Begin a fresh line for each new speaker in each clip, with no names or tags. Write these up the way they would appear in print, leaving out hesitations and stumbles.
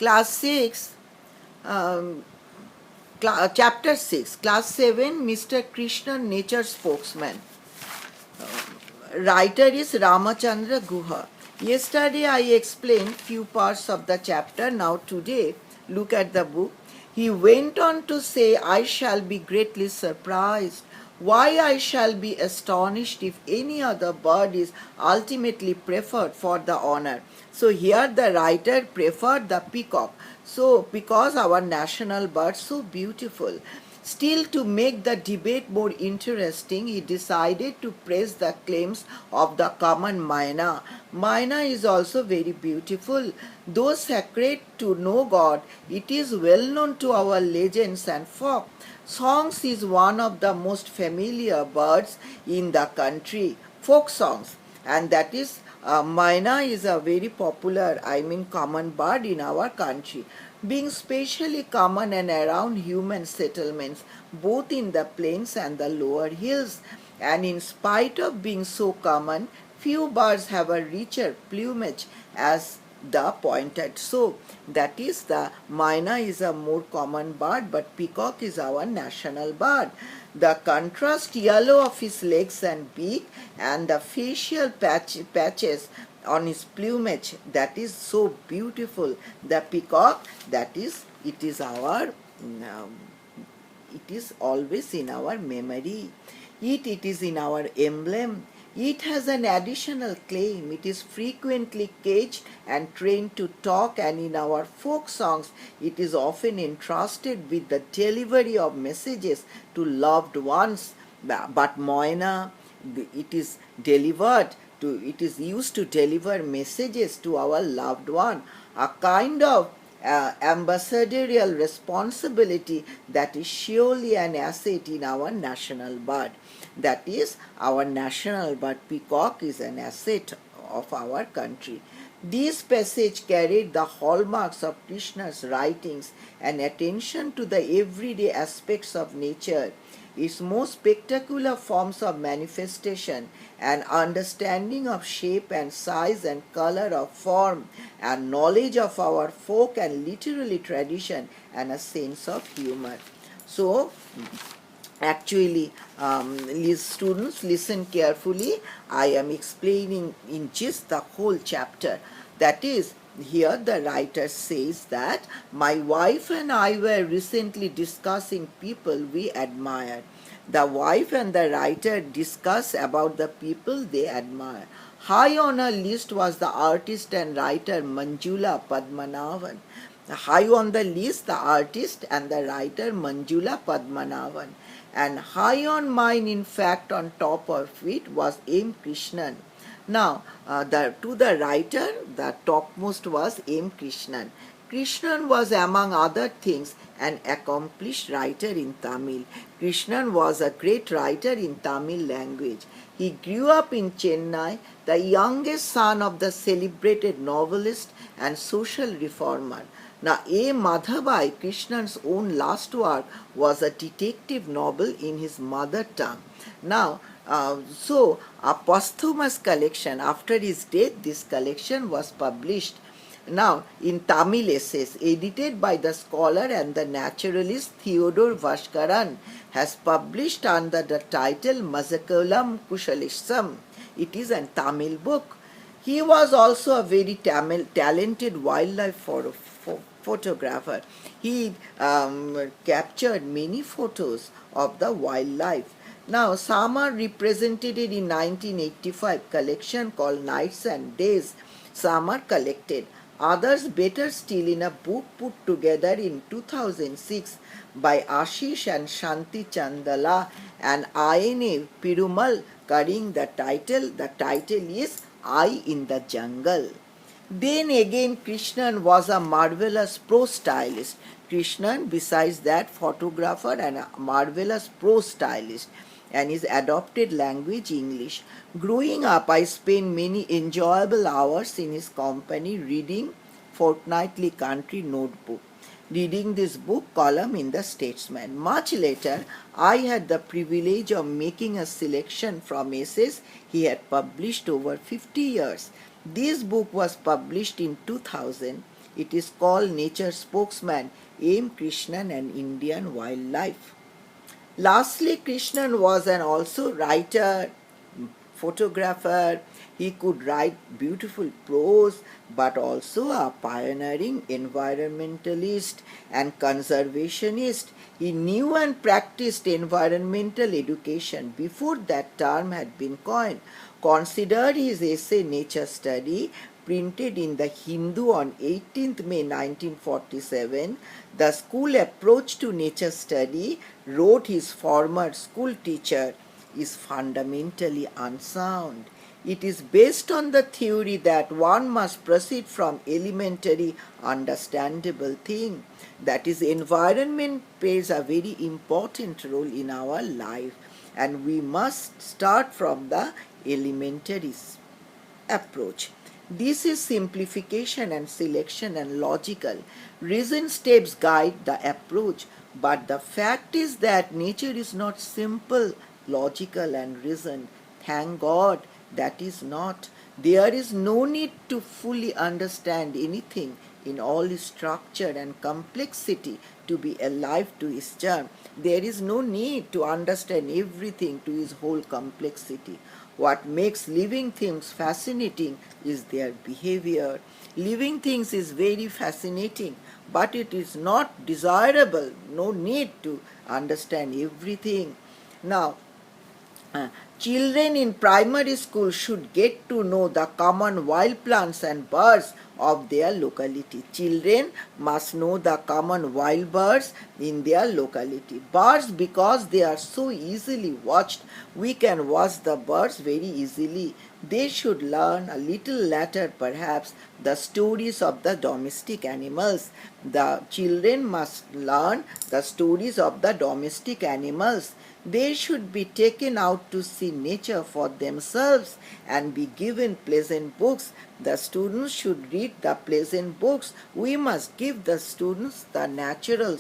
Class 6, um, Chapter 6, Class 7, Mr. Krishna, Nature Spokesman. Writer is Ramachandra Guha. Yesterday I explained few parts of the chapter. Now today, look at the book. He went on to say, I shall be greatly surprised. Why I shall be astonished if any other bird is ultimately preferred for the honor. So here the writer preferred the peacock. So because our national bird so beautiful. Still, to make the debate more interesting, he decided to praise the claims of the common Maina. Maina is also very beautiful. Though sacred to no god, it is well known to our legends and folk. Songs is one of the most familiar birds in the country, folk songs, and that is Maina is a very popular, common bird in our country, being specially common and around human settlements, both in the plains and the lower hills. And in spite of being so common, few birds have a richer plumage as the pointed. So that is the Maina is a more common bird, but peacock is our national bird. The contrast yellow of his legs and beak and the facial patches on his plumage, that is so beautiful. The peacock, that is, it is our it is always in our memory. It is in our emblem. It has an additional claim. It is frequently caged and trained to talk, and in our folk songs, it is often entrusted with the delivery of messages to loved ones. But Moina, it is it is used to deliver messages to our loved one, a kind of ambassadorial responsibility that is surely an asset in our national bird. That is, our national bird peacock is an asset of our country. This passage carried the hallmarks of Krishna's writings and attention to the everyday aspects of nature, its most spectacular forms of manifestation, and understanding of shape and size and color of form, and knowledge of our folk and literary tradition, and a sense of humor. So, actually, students, listen carefully. I am explaining in just the whole chapter. That is, here the writer says that my wife and I were recently discussing people we admire. The wife and the writer discuss about the people they admire. High on her list was the artist and writer Manjula Padmanabhan. High on the list, the artist and the writer Manjula Padmanabhan. And high on mine, in fact, on top of it was M. Krishnan. Now, to the writer, the topmost was M. Krishnan. Krishnan was, among other things, an accomplished writer in Tamil. Krishnan was a great writer in Tamil language. He grew up in Chennai, the youngest son of the celebrated novelist and social reformer. Now, A. Madhabai, Krishnan's own last work, was a detective novel in his mother tongue. Now, so a posthumous collection, after his death, this collection was published. Now, in Tamil essays, edited by the scholar and the naturalist Theodore Vaskaran, has published under the title Mazakalam Kushalisham. It is a Tamil book. He was also a very talented wildlife photographer. He captured many photos of the wildlife. Now, Samar represented it in 1985 collection called Nights and Days. Samar collected. Others better still in a book put together in 2006 by Ashish and Shanti Chandala and I.N.A. Pirumal carrying the title. The title is I in the Jungle. Then again, Krishnan was a marvelous prose stylist. Krishnan, besides that, photographer and a marvelous prose stylist, and his adopted language English. Growing up, I spent many enjoyable hours in his company reading Fortnightly Country Notebook, reading this book column in the Statesman. Much later, I had the privilege of making a selection from essays he had published over 50 years. This book was published in 2000. It is called Nature Spokesman M. Krishnan and Indian Wildlife. Lastly, Krishnan was an also writer, photographer. He could write beautiful prose, but also a pioneering environmentalist and conservationist. He knew and practiced environmental education before that term had been coined. Consider his essay Nature Study, printed in the Hindu on 18th May 1947. The school approach to nature study, wrote his former school teacher, is fundamentally unsound. It is based on the theory that one must proceed from elementary understandable thing. That is, environment plays a very important role in our life, and we must start from the elementary approach. This is simplification and selection and logical. Reason steps guide the approach, but the fact is that nature is not simple, logical, and reasoned. Thank God that is not. There is no need to fully understand anything in all its structure and complexity to be alive to his charm. There is no need to understand everything to his whole complexity. What makes living things fascinating is their behavior. Living things is very fascinating, but it is not desirable. No need to understand everything. Now, children in primary school should get to know the common wild plants and birds of their locality. Children must know the common wild birds in their locality. Birds, because they are so easily watched, we can watch the birds very easily. They should learn a little later, perhaps, the stories of the domestic animals. The children must learn the stories of the domestic animals. They should be taken out to see nature for themselves and be given pleasant books. The students should read the pleasant books. We must give the students the natural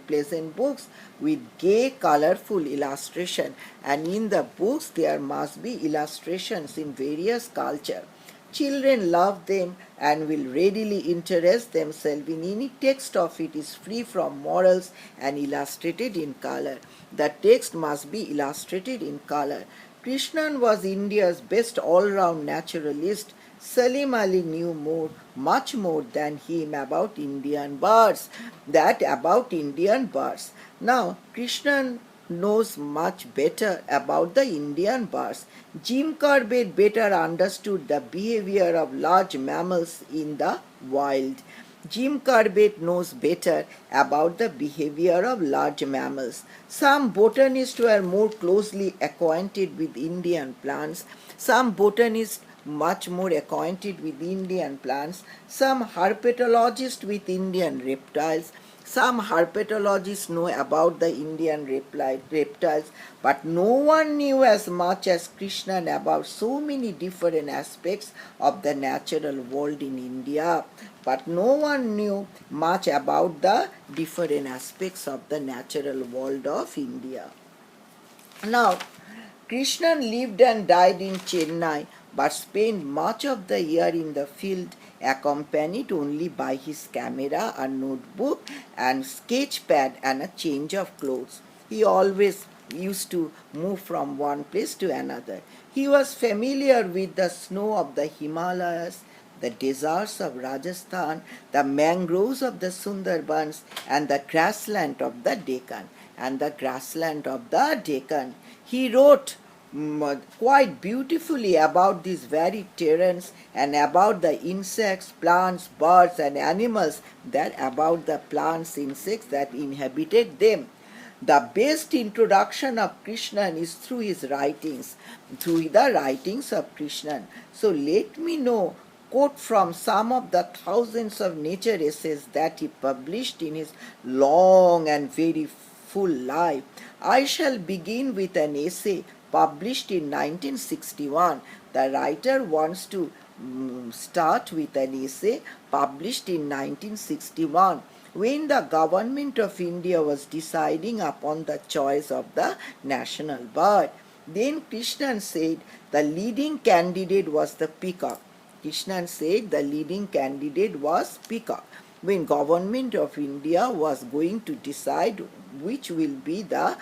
pleasant books with gay, colorful illustration, and in the books there must be illustrations in various culture. Children love them and will readily interest themselves in any text of it is free from morals and illustrated in color. The text must be illustrated in color. Krishnan was India's best all-round naturalist. Salim Ali knew much more than him about Indian birds. Now, Krishnan knows much better about the Indian birds. Jim Corbett better understood the behavior of large mammals in the wild. Jim Corbett knows better about the behavior of large mammals. Some botanists were more closely acquainted with Indian plants. Some botanists much more acquainted with Indian plants. Some herpetologists with Indian reptiles. Some herpetologists know about the Indian reptiles, but no one knew as much as Krishnan about so many different aspects of the natural world in India. But no one knew much about the different aspects of the natural world of India. Now, Krishnan lived and died in Chennai, but spent much of the year in the field, accompanied only by his camera, a notebook, and sketch pad, and a change of clothes. He always used to move from one place to another. He was familiar with the snow of the Himalayas, the deserts of Rajasthan, the mangroves of the Sundarbans, and the grassland of the Deccan. He wrote quite beautifully about these varied terrains and about the insects, plants, birds, and animals that inhabited them. The best introduction of Krishnan is through his writings, through the writings of Krishnan. So let me quote from some of the thousands of nature essays that he published in his long and very full life. I shall begin with an essay published in 1961. The writer wants to start with an essay published in 1961, when the government of India was deciding upon the choice of the national bird. Then Krishnan said the leading candidate was the peacock. Krishnan said the leading candidate was peacock. When government of India was going to decide which will be the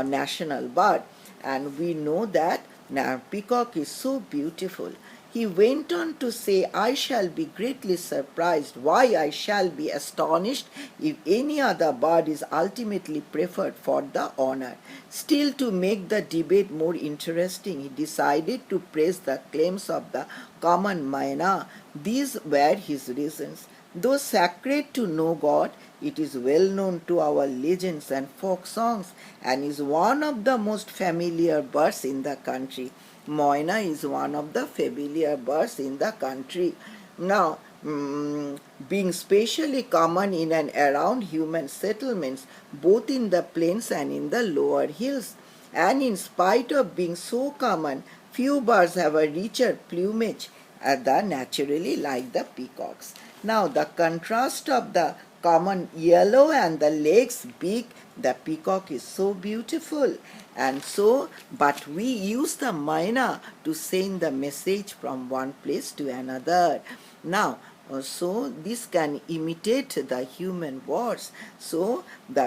national bird, and we know that now peacock is so beautiful. He went on to say, I shall be greatly surprised, why I shall be astonished if any other bird is ultimately preferred for the honor. Still, to make the debate more interesting, he decided to praise the claims of the common Maina. These were his reasons. Though sacred to no god, it is well known to our legends and folk songs and is one of the most familiar birds in the country. Moina is one of the familiar birds in the country. Now, being specially common in and around human settlements, both in the plains and in the lower hills, and in spite of being so common, few birds have a richer plumage naturally like the peacocks. Now, the contrast of the common yellow and the legs big, the peacock is so beautiful, and so but we use the maina to send the message from one place to another. Now so this can imitate the human words. So the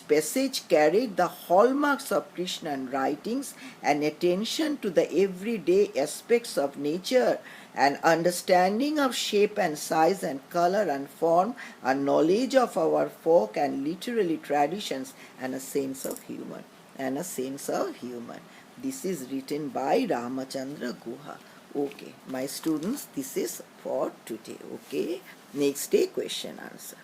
passage carried the hallmarks of Krishnan writings, and attention to the everyday aspects of nature, an understanding of shape and size and color and form, a knowledge of our folk and literary traditions, and a sense of humor. This is written by Ramachandra Guha. Okay, my students, this is for today. Okay, next day question answer.